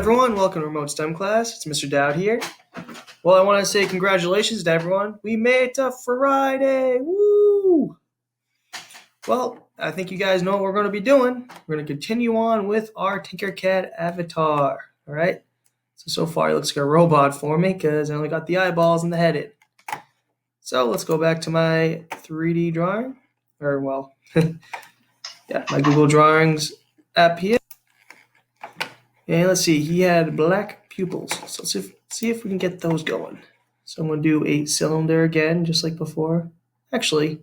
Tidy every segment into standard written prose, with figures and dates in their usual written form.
everyone, welcome to Remote STEM class. It's Mr. Dowd here. Well, I want to say congratulations to everyone. We made it to Friday. Woo! Well, I think you guys know what we're going to be doing. We're going to continue on with our Tinkercad avatar. All right. So far, it looks like a robot for me because I only got the eyeballs and the head in. So let's go back to my 3D drawing, my Google Drawings app here. And let's see, he had black pupils. So let's see if we can get those going. So I'm going to do a cylinder again, just like before. Actually,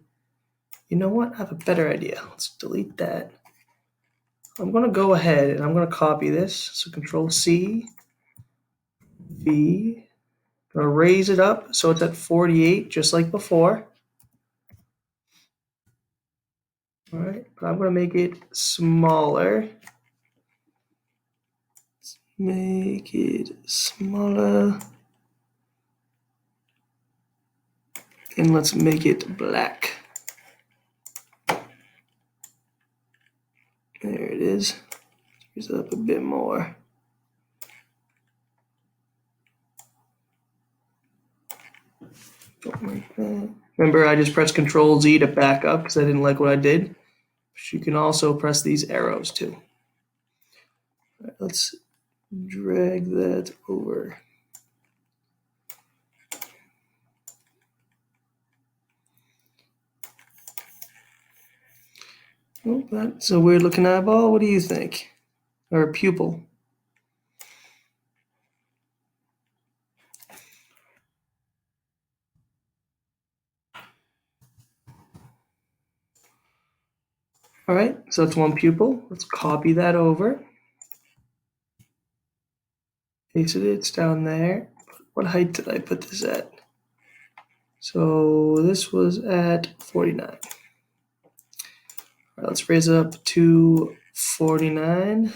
you know what? I have a better idea. Let's delete that. I'm going to go ahead and I'm going to copy this. So Control C, V. I'm going to raise it up so it's at 48, just like before. All right, but I'm going to make it smaller. Make it smaller. And let's make it black. There it is. Raise it up a bit more. Don't like that. Remember, I just pressed Control Z to back up because I didn't like what I did. But you can also press these arrows too. All right, let's drag that over. Oh, that's a weird looking eyeball. What do you think? Or a pupil? All right, so it's one pupil. Let's copy that over. Paste it, it's down there. What height did I put this at? So this was at 49. All right, let's raise it up to 49.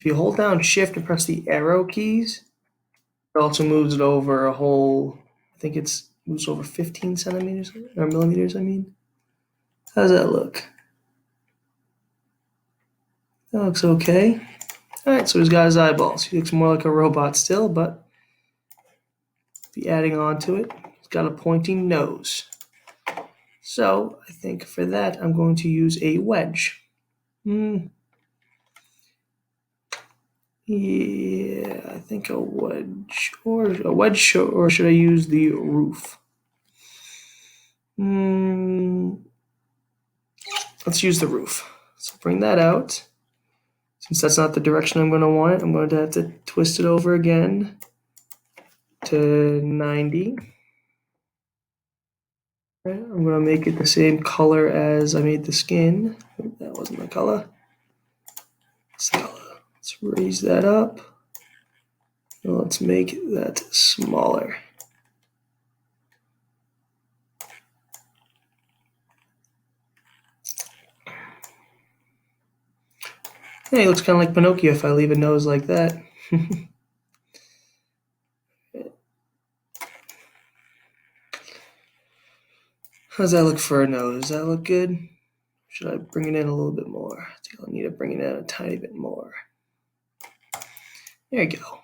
If you hold down Shift and press the arrow keys, it also moves it over a whole, I think it's moves over 15 centimeters or millimeters, I mean. How does that look? That looks okay. All right, so he's got his eyeballs. He looks more like a robot still, but be adding on to it. He's got a pointing nose. So I think for that, I'm going to use a wedge. Yeah, I think a wedge, or should I use the roof? Let's use the roof. So bring that out. Since that's not the direction I'm going to want it, I'm going to have to twist it over again to 90. Right, I'm going to make it the same color as I made the skin. That wasn't the color. It's the color. Let's raise that up. And let's make that smaller. Yeah, he looks kind of like Pinocchio if I leave a nose like that. How does that look for a nose? Does that look good? Should I bring it in a little bit more? I think I'll need to bring it in a tiny bit more. There you go. So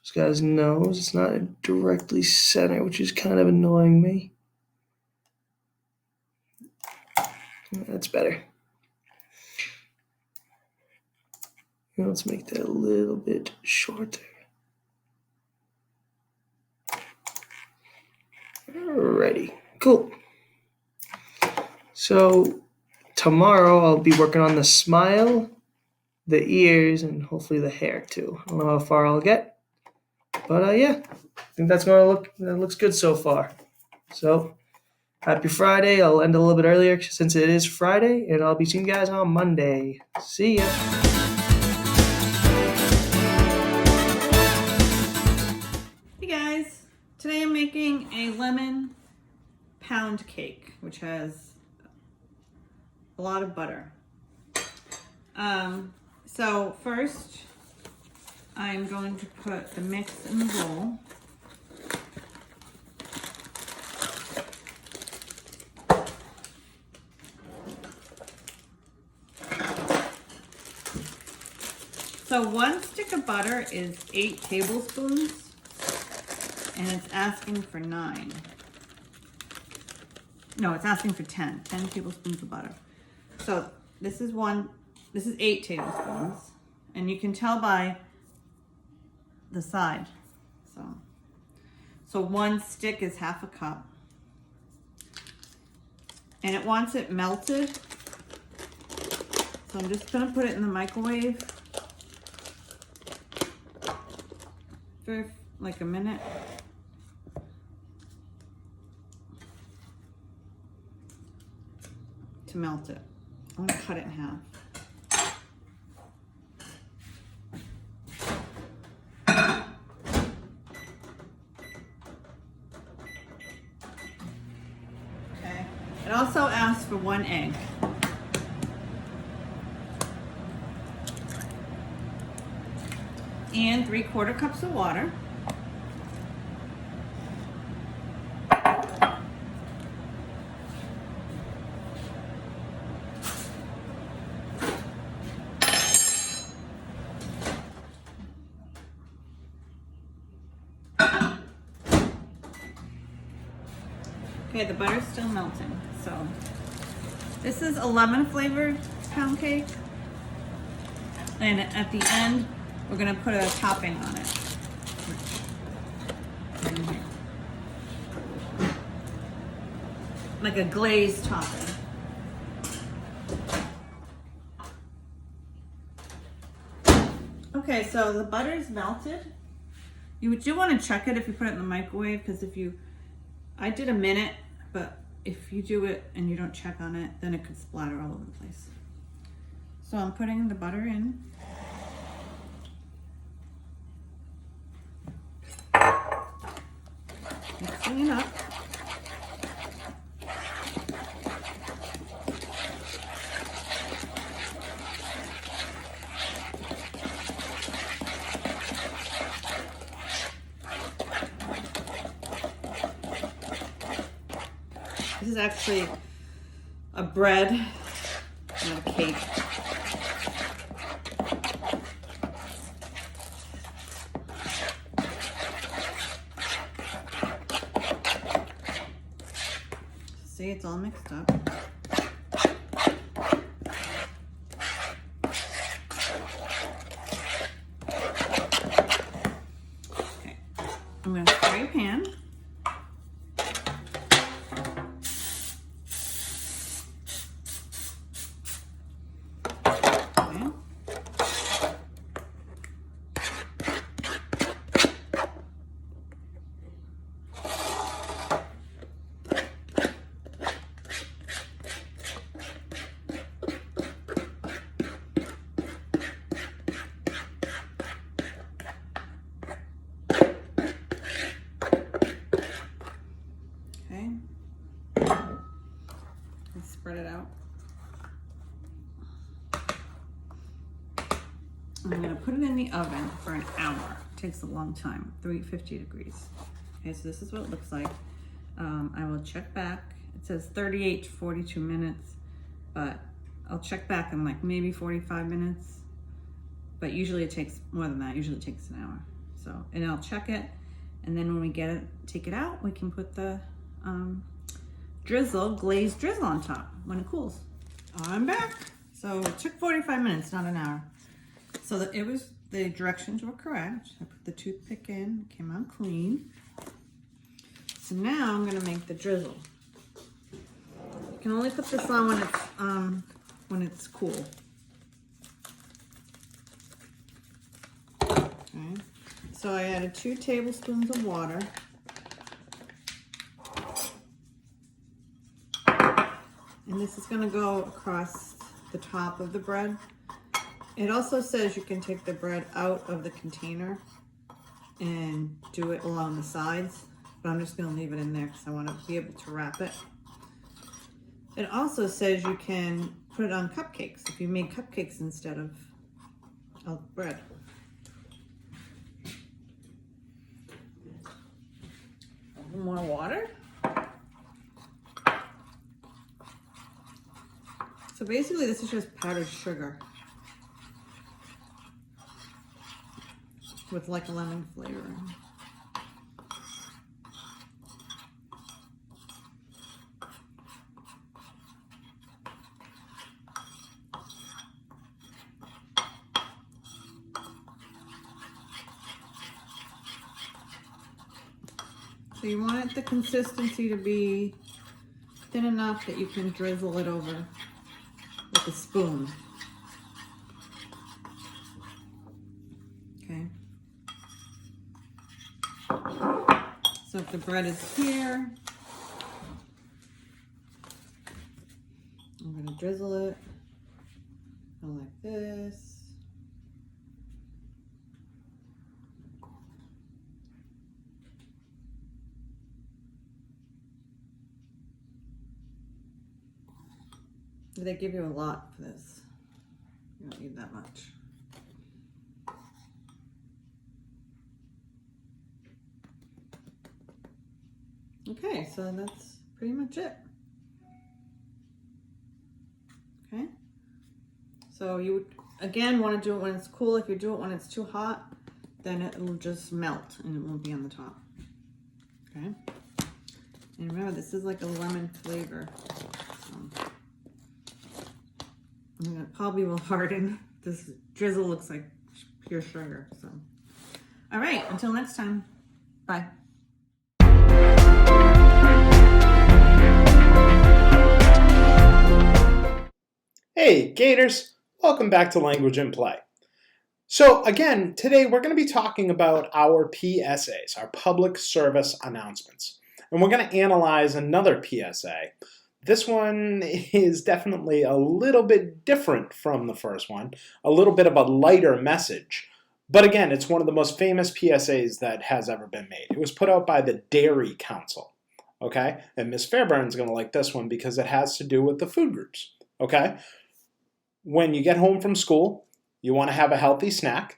this guy's nose, it's not directly center, which is kind of annoying me. That's better. And let's make that a little bit shorter. Alrighty, cool. So tomorrow I'll be working on the smile, the ears, and hopefully the hair too. I don't know how far I'll get, but yeah, I think that looks good so far. So happy Friday. I'll end a little bit earlier since it is Friday, and I'll be seeing you guys on Monday. See ya. Hey guys, today I'm making a lemon pound cake, which has a lot of butter. So first I'm going to put the mix in the bowl. So 1 stick of butter is 8 tablespoons, and it's asking for 9. No, it's asking for 10 tablespoons of butter. So this is 8 tablespoons, and you can tell by the side. So 1 stick is half a cup, and it wants it melted. So I'm just gonna put it in the microwave for like a minute. To melt it. I'm gonna cut it in half. Okay. It also asks for 1 egg. And 3/4 cups of water. Okay, the butter's still melting. So this is a lemon flavored pound cake. And at the end, we're gonna put a topping on it. Like a glazed topping. Okay, so the butter is melted. You do want to check it if you put it in the microwave, because I did a minute, but if you do it and you don't check on it, then it could splatter all over the place. So I'm putting the butter in. Mixing it up. This is actually a bread, not a cake. See, it's all mixed up. Okay, I'm going to spray a pan. Spread it out. I'm going to put it in the oven for an hour. It takes a long time, 350 degrees. Okay, so this is what it looks like. I will check back. It says 38 to 42 minutes, but I'll check back in like maybe 45 minutes. But usually it takes more than that. Usually it takes an hour. So, and I'll check it, and then when we get it, take it out, we can put the glazed drizzle on top when it cools. I'm back. So it took 45 minutes, not an hour. So that the directions were correct. I put the toothpick in, came out clean. So now I'm gonna make the drizzle. You can only put this on when it's cool. Okay. So I added 2 tablespoons of water. And this is going to go across the top of the bread. It also says you can take the bread out of the container and do it along the sides, but I'm just going to leave it in there because I want to be able to wrap it. It also says you can put it on cupcakes if you made cupcakes instead of bread. A little more water. So basically this is just powdered sugar. with like a lemon flavor. So you want the consistency to be thin enough that you can drizzle it over with a spoon. Okay. So if the bread is here, I'm going to drizzle it like this. They give you a lot for this. You don't need that much. Okay, so that's pretty much it. Okay. So you would, again, want to do it when it's cool. If you do it when it's too hot, then it'll just melt and it won't be on the top. Okay. And remember, this is like a lemon flavor. So, and it probably will harden. This drizzle looks like pure sugar. So, all right, until next time, bye. Hey Gators, welcome back to Language in Play. So again, today we're going to be talking about our PSAs, our public service announcements. And we're going to analyze another PSA. This one is definitely a little bit different from the first one, a little bit of a lighter message. But again, it's one of the most famous PSAs that has ever been made. It was put out by the Dairy Council, okay? And Miss Fairburn's going to like this one because it has to do with the food groups, okay? When you get home from school, you want to have a healthy snack.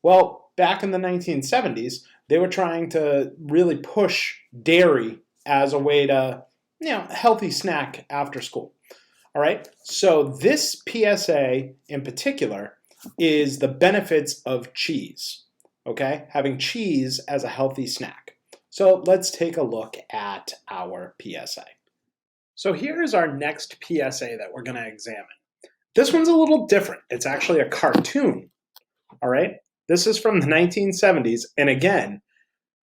Well, back in the 1970s, they were trying to really push dairy as a way to, healthy snack after school. All right, so this PSA in particular is the benefits of cheese, okay? Having cheese as a healthy snack. So let's take a look at our PSA. So here is our next PSA that we're going to examine. This one's a little different. It's actually a cartoon, all right? This is from the 1970s, and again,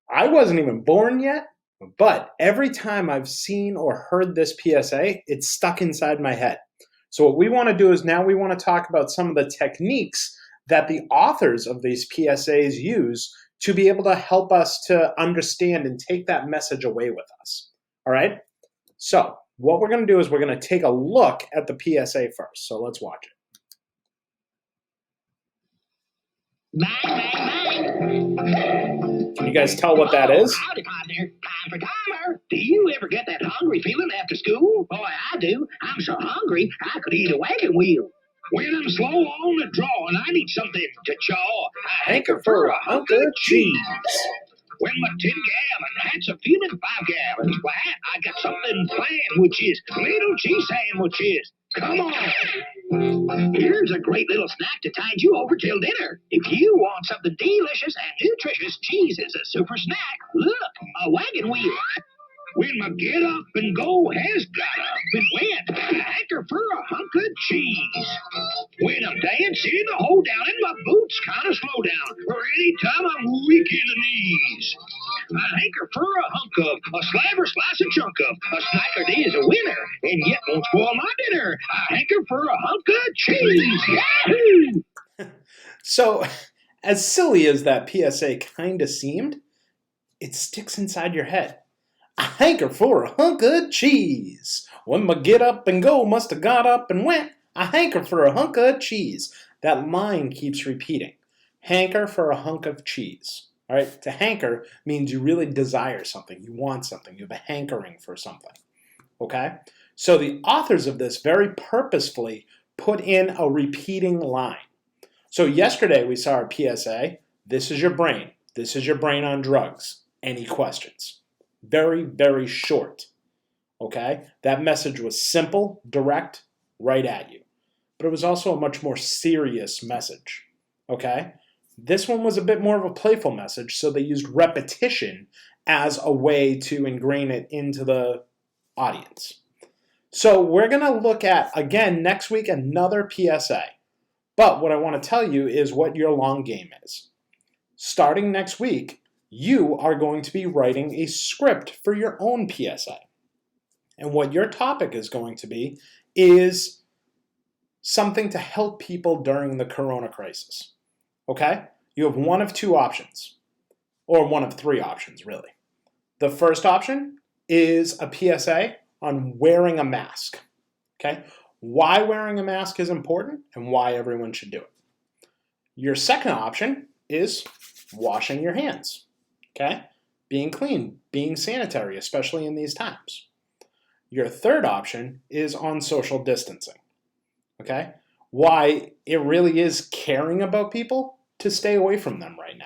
I wasn't even born yet, but every time I've seen or heard this PSA, it's stuck inside my head. So what we want to do is now we want to talk about some of the techniques that the authors of these PSAs use to be able to help us to understand and take that message away with us, all right? So what we're going to do is we're going to take a look at the PSA first. So let's watch it. Bang, bang, bang. Can you guys tell what that is? Howdy, partner. Time for timer. Do you ever get that hungry feeling after school? Boy, I do. I'm so hungry, I could eat a wagon wheel. When I'm slow on the draw and I need something to chaw, I hanker for a hunk of cheese. When my 10 gallon hat's a feeling 5 gallons flat, I got something planned, which is little cheese sandwiches. Come on. Here's a great little snack to tide you over till dinner. If you want something delicious and nutritious, cheese is a super snack. Look, a wagon wheel. When my get up and go has got up and went, I hanker for a hunk of cheese. When I'm dancing, I hold down and my boots kind of slow down, or anytime I'm weak in the knees. I hanker for a hunk of, a slab or slice a chunk of, a snacker day is a winner, and yet won't spoil my dinner. I hanker for a hunk of cheese. Yahoo! So, as silly as that PSA kind of seemed, it sticks inside your head. I hanker for a hunk of cheese. When my get up and go must have got up and went, I hanker for a hunk of cheese. That line keeps repeating. Hanker for a hunk of cheese. All right, to hanker means you really desire something. You want something. You have a hankering for something. Okay? So the authors of this very purposefully put in a repeating line. So yesterday we saw our PSA. This is your brain. This is your brain on drugs. Any questions? Very, very short. Okay? That message was simple, direct, right at you. But it was also a much more serious message. Okay? This one was a bit more of a playful message, so they used repetition as a way to ingrain it into the audience. So we're going to look at, again, next week, another PSA. But what I want to tell you is what your long game is. Starting next week, you are going to be writing a script for your own PSA. And what your topic is going to be is something to help people during the corona crisis. Okay? You have one of two options, or one of three options, really. The first option is a PSA on wearing a mask. Okay? Why wearing a mask is important and why everyone should do it. Your second option is washing your hands. Okay? Being clean, being sanitary, especially in these times. Your third option is on social distancing. Okay? Why it really is caring about people to stay away from them right now.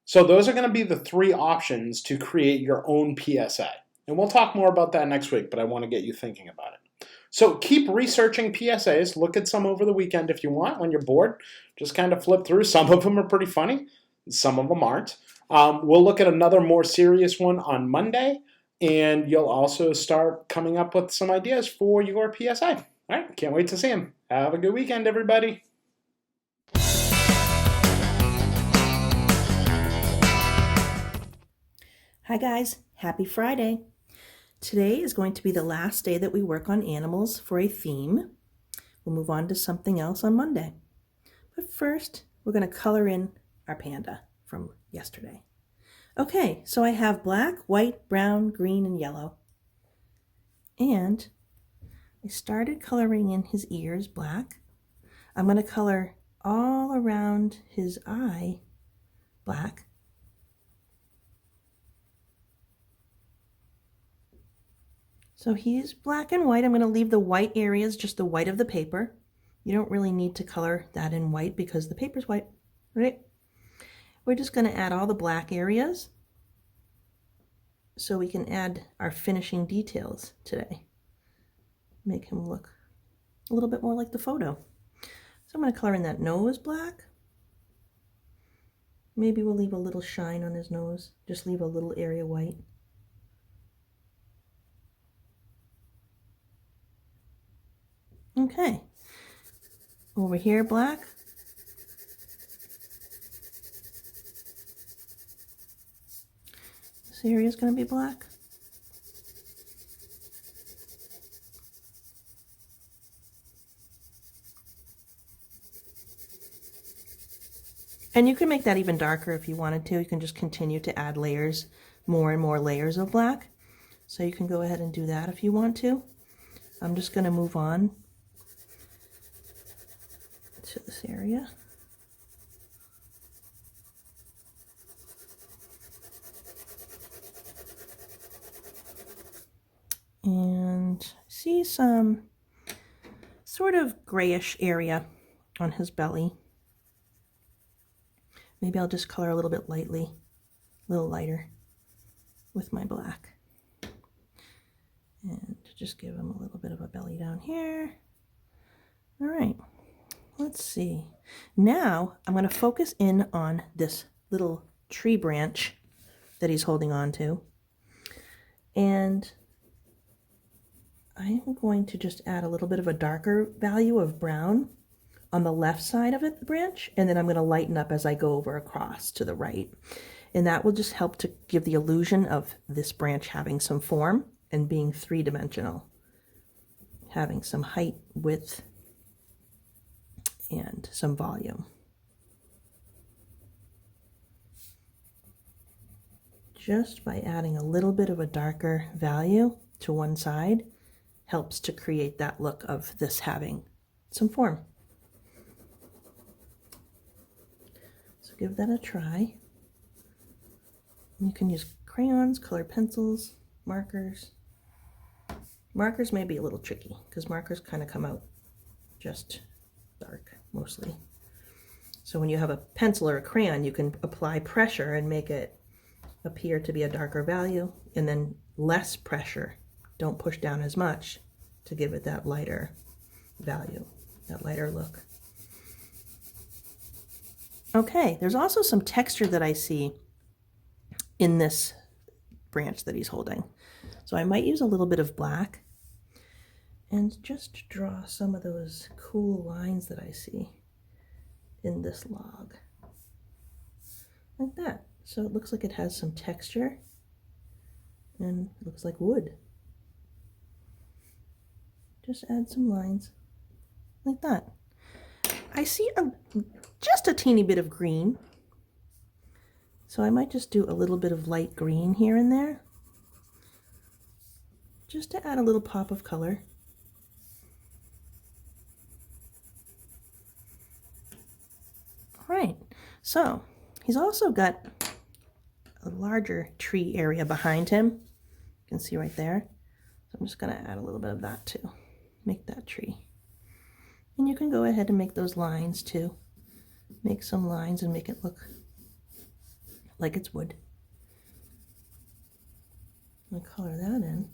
So those are going to be the three options to create your own PSA. And we'll talk more about that next week, but I want to get you thinking about it. So keep researching PSAs. Look at some over the weekend if you want. When you're bored, just kind of flip through. Some of them are pretty funny. Some of them aren't. We'll look at another more serious one on Monday. And you'll also start coming up with some ideas for your PSA. All right, can't wait to see them. Have a good weekend, everybody. Hi guys, happy Friday. Today is going to be the last day that we work on animals for a theme. We'll move on to something else on Monday. But first, we're going to color in our panda from yesterday. Okay, so I have black, white, brown, green, and yellow. And I started coloring in his ears black. I'm going to color all around his eye black. So he's black and white. I'm going to leave the white areas, just the white of the paper. You don't really need to color that in white because the paper's white, right? We're just going to add all the black areas so we can add our finishing details today. Make him look a little bit more like the photo. So I'm going to color in that nose black. Maybe we'll leave a little shine on his nose. Just leave a little area white. Okay, over here black. This area is going to be black. And you can make that even darker if you wanted to. You can just continue to add layers, more and more layers of black. So you can go ahead and do that if you want to. I'm just going to move on to this area. And see some sort of grayish area on his belly. Maybe I'll just color a little bit lightly, a little lighter with my black. And just give him a little bit of a belly down here. All right. Let's see. Now I'm going to focus in on this little tree branch that he's holding on to. And I'm going to just add a little bit of a darker value of brown on the left side of it, the branch, and then I'm going to lighten up as I go over across to the right. And that will just help to give the illusion of this branch having some form and being three-dimensional, having some height, width, and some volume. Just by adding a little bit of a darker value to one side helps to create that look of this having some form. So give that a try. You can use crayons, colored pencils, markers. Markers may be a little tricky because markers kind of come out just dark mostly. So when you have a pencil or a crayon, you can apply pressure and make it appear to be a darker value, and then less pressure. Don't push down as much to give it that lighter value, that lighter look. Okay, there's also some texture that I see in this branch that he's holding. So I might use a little bit of black and just draw some of those cool lines that I see in this log. Like that. So it looks like it has some texture and looks like wood. Just add some lines like that. I see just a teeny bit of green. So I might just do a little bit of light green here and there, just to add a little pop of color. All right, so he's also got a larger tree area behind him. You can see right there. So I'm just gonna add a little bit of that too. Make that tree. And you can go ahead and make those lines too. Make some lines and make it look like it's wood. I'll color that in.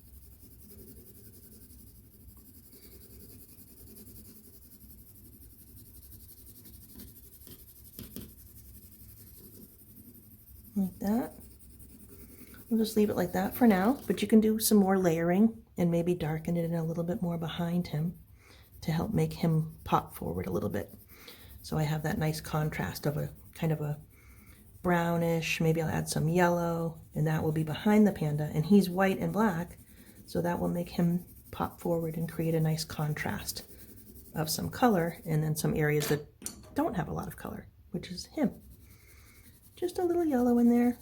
Like that. We'll just leave it like that for now, but you can do some more layering and maybe darken it in a little bit more behind him to help make him pop forward a little bit. So I have that nice contrast of a kind of a brownish, maybe I'll add some yellow, and that will be behind the panda, and he's white and black, so that will make him pop forward and create a nice contrast of some color, and then some areas that don't have a lot of color, which is him. Just a little yellow in there.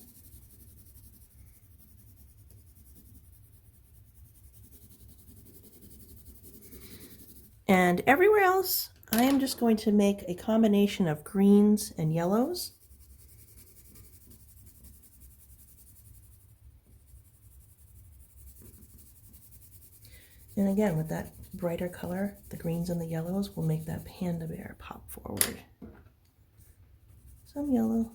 And everywhere else, I am just going to make a combination of greens and yellows. And again, with that brighter color, the greens and the yellows will make that panda bear pop forward. Some yellow.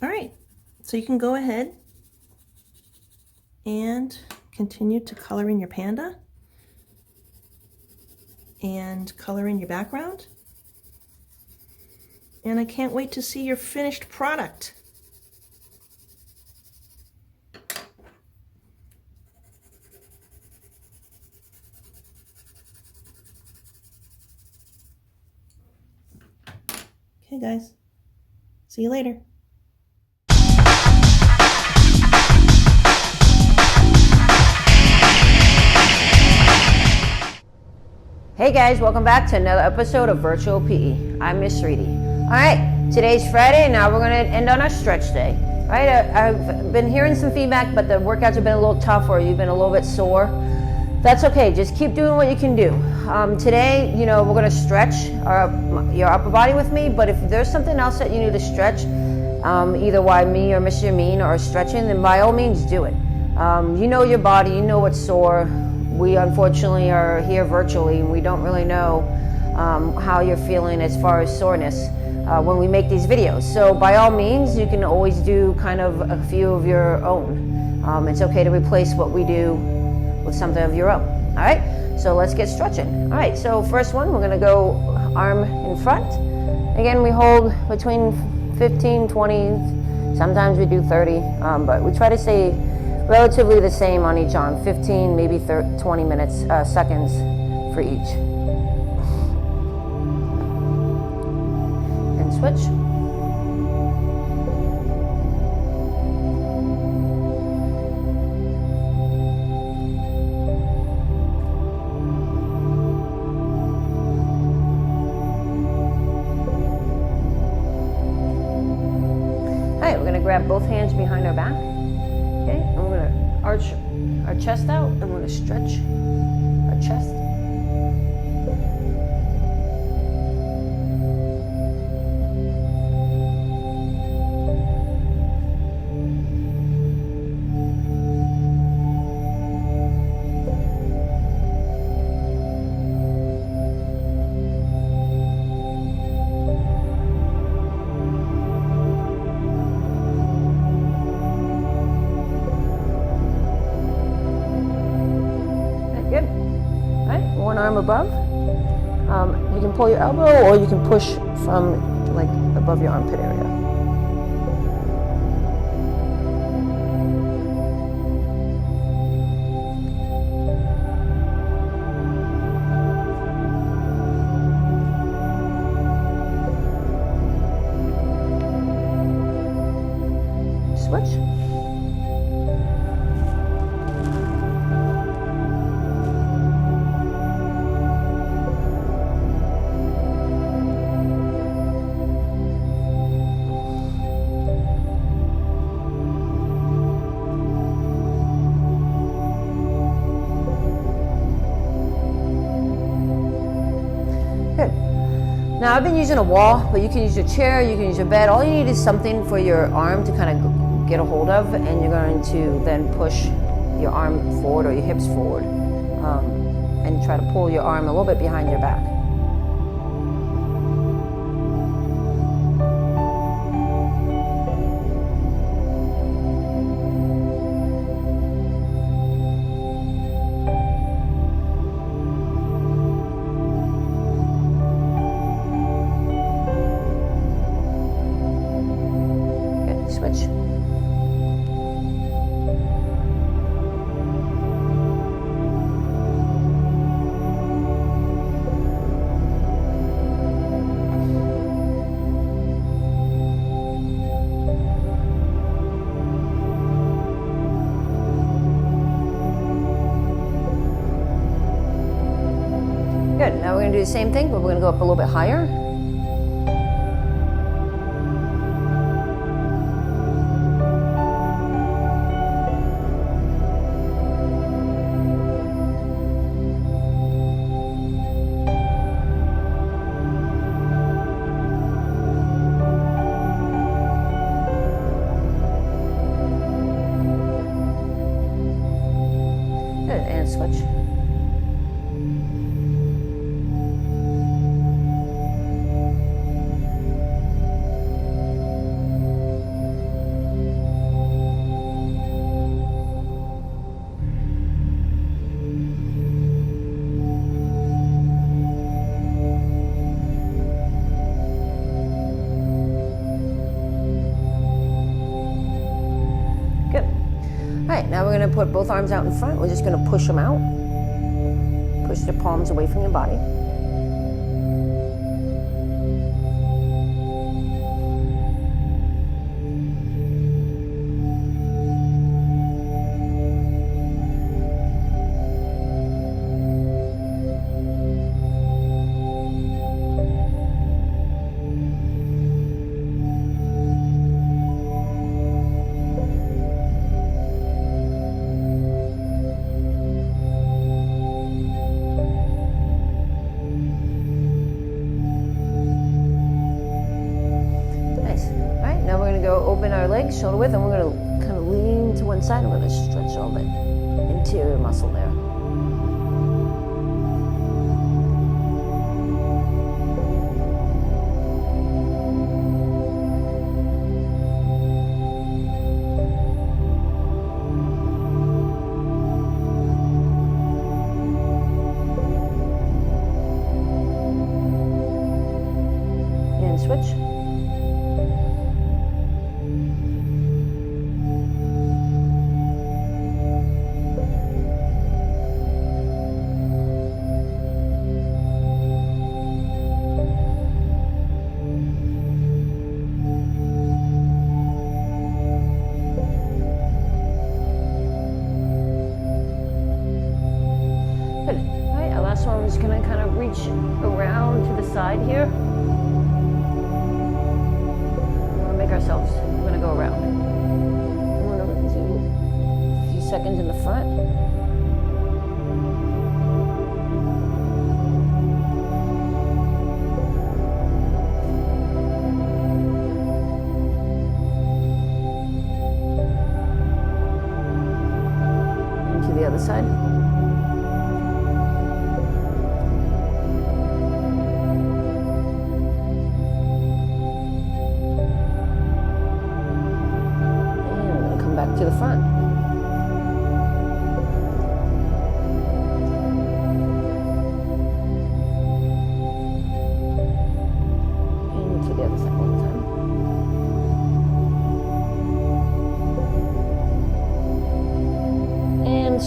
All right, so you can go ahead and continue to color in your panda and color in your background. And I can't wait to see your finished product. Okay, guys. See you later. Hey guys, welcome back to another episode of Virtual PE. I'm Miss Reedy. Alright, today's Friday, and now we're going to end on our stretch day. Alright, I've been hearing some feedback, but the workouts have been a little tough or you've been a little bit sore. That's okay, just keep doing what you can do. Today, we're going to stretch your upper body with me, but if there's something else that you need to stretch, either while me or Mr. Amin are stretching, then by all means do it. You know your body, you know what's sore. We unfortunately are here virtually and we don't really know how you're feeling as far as soreness when we make these videos. So by all means, you can always do kind of a few of your own. It's okay to replace what we do with something of your own. All right, so let's get stretching. All right, so first one, we're gonna go arm in front. Again, we hold between 15, 20, sometimes we do 30, but we try to stay relatively the same on each arm, 15, maybe 20 minutes, seconds for each. And switch. All right, we're gonna grab both hands behind our back. Okay, and we're going to arch our chest out and we're going to stretch our chest. Good. All right, can pull your elbow, or you can push from like above your armpit area. Switch. Now I've been using a wall, but you can use your chair, you can use your bed. All you need is something for your arm to kind of get a hold of, and you're going to then push your arm forward or your hips forward, and try to pull your arm a little bit behind your back. Switch. Good, now we're going to do the same thing, but we're going to go up a little bit higher. Good, and switch. Good. All right, now we're going to put both arms out in front. We're just going to push them out. Push the palms away from your body. Nice. All right, now we're going to go open our legs shoulder width, and we're going to kind of lean to one side. And we're going to stretch all that interior muscle there. And switch. Good. All right, our last one, we're just going to kind of reach around to the side here. We're going to make ourselves, we're going to go around. We're going to do a few seconds in the front. And to the other side. Back to the front.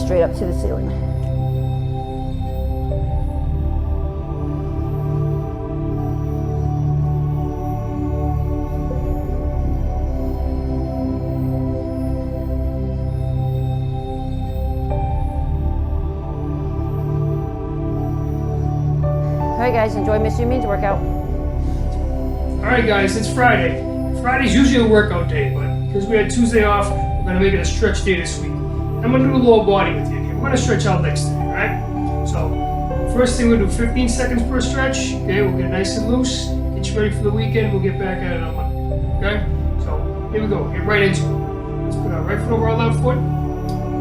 straight up to the ceiling. All right, guys, enjoy Mr. Mean's workout. Alright guys, it's Friday. Friday's usually a workout day, but because we had Tuesday off, we're going to make it a stretch day this week. I'm going to do a lower body with you. Okay? We're going to stretch our legs today, alright? So, first thing we'll do 15 seconds per stretch. Okay, we'll get nice and loose. Get you ready for the weekend. We'll get back at it on Monday. Okay? So, here we go. Get right into it. Let's put our right foot over our left foot.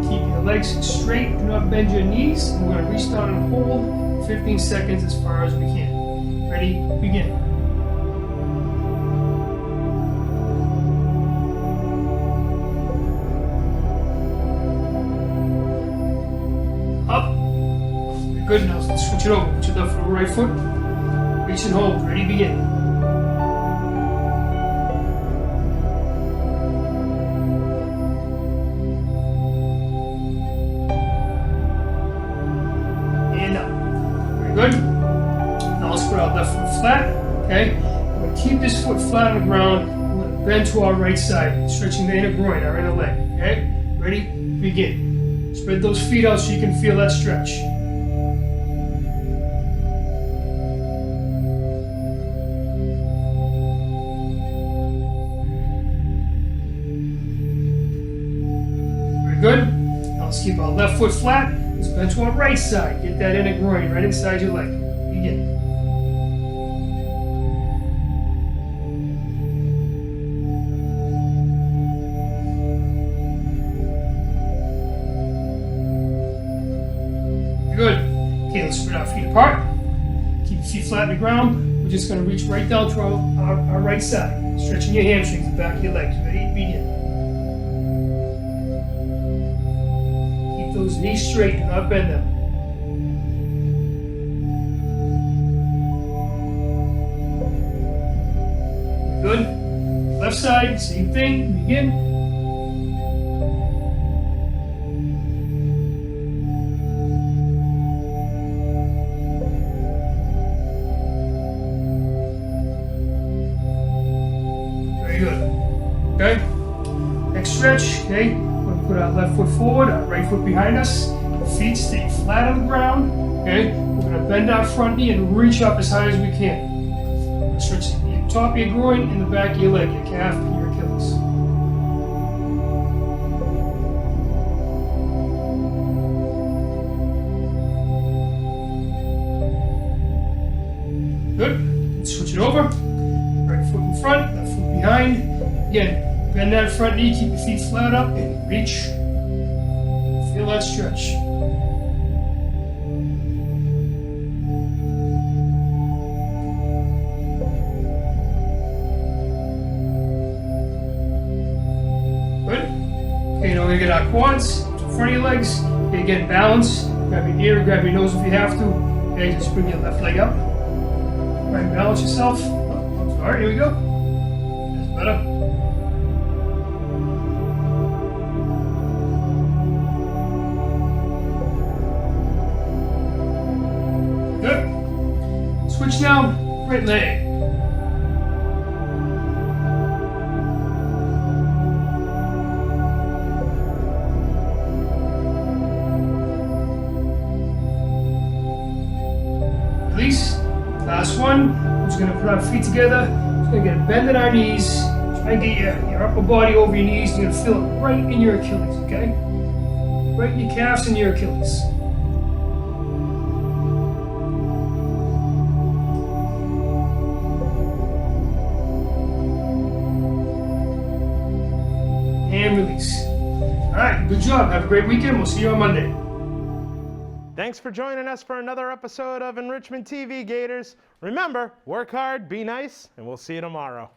Keep your legs straight. Do not bend your knees. And we're going to reach down and hold 15 seconds as far as we can. Ready? Begin. Up. Good. Now let's switch it over. Put your left foot over right foot. Reach and hold. Ready? Begin. And up. Very good. Now let's put our left foot flat. Okay. We're going to keep this foot flat on the ground. We're going to bend to our right side, stretching the inner groin, our inner leg. Okay. Ready? Begin. Spread those feet out so you can feel that stretch. Very good. Now let's keep our left foot flat. Let's bend to our right side. Get that inner groin right inside your leg. Begin. Good. Okay, let's spread our feet apart. Keep your feet flat on the ground. We're just going to reach right down to our right side. Stretching your hamstrings, the back of your legs. Ready? Begin. Keep those knees straight. Do not bend them. Good. Left side, same thing. Begin. Very good. Okay? Next stretch, okay? We're going to put our left foot forward, our right foot behind us. Feet stay flat on the ground. Okay? We're going to bend our front knee and reach up as high as we can. We're going to stretch the top of your groin and the back of your leg, your calf and your Achilles. Good. Let's switch it over. Right foot in front, left foot behind. Again, bend that front knee, keep your feet flat up, and reach. Feel that stretch. Good. Okay, now we're going to get our quads to the front of your legs. Okay, again, balance. Grab your ear, grab your nose if you have to. Okay, just bring your left leg up. Try and balance yourself. Oh, sorry, here we go. That's better. Good. Switch now, right leg. Release. Last one. We're just going to put our feet together. Just going to get a bend in our knees. Try and get your upper body over your knees. You're going to feel it right in your Achilles, okay? Right in your calves and your Achilles. And release. All right, good job. Have a great weekend. We'll see you on Monday. Thanks for joining us for another episode of Enrichment TV, Gators. Remember, work hard, be nice, and we'll see you tomorrow.